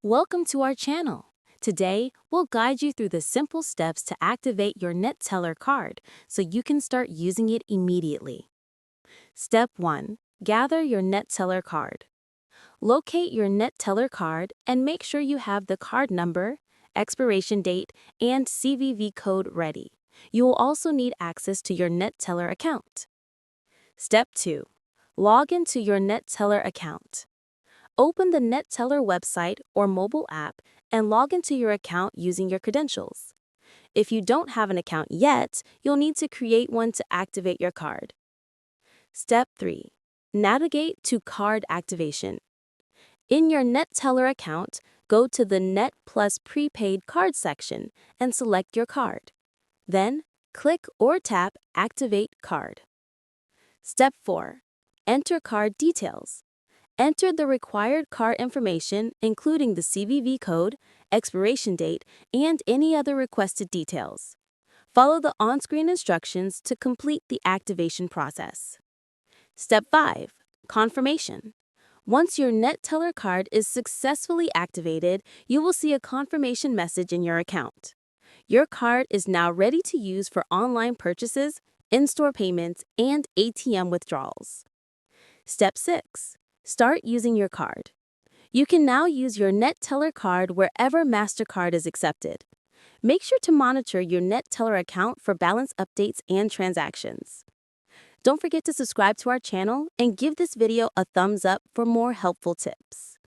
Welcome to our channel. Today, we'll guide you through the simple steps to activate your Neteller card so you can start using it immediately. Step 1. Gather your Neteller card. Locate your Neteller card and make sure you have the card number, expiration date, and CVV code ready. You will also need access to your Neteller account. Step 2. Log into your Neteller account. Open the Neteller website or mobile app and log into your account using your credentials. If you don't have an account yet, you'll need to create one to activate your card. Step 3. Navigate to card activation. In your Neteller account, go to the Net Plus Prepaid Card section and select your card. Then, click or tap Activate Card. Step 4. Enter card details. Enter the required card information, including the CVV code, expiration date, and any other requested details. Follow the on-screen instructions to complete the activation process. Step 5. Confirmation. Once your Neteller card is successfully activated, you will see a confirmation message in your account. Your card is now ready to use for online purchases, in-store payments, and ATM withdrawals. Step 6. Start using your card. You can now use your Neteller card wherever MasterCard is accepted. Make sure to monitor your Neteller account for balance updates and transactions. Don't forget to subscribe to our channel and give this video a thumbs up for more helpful tips.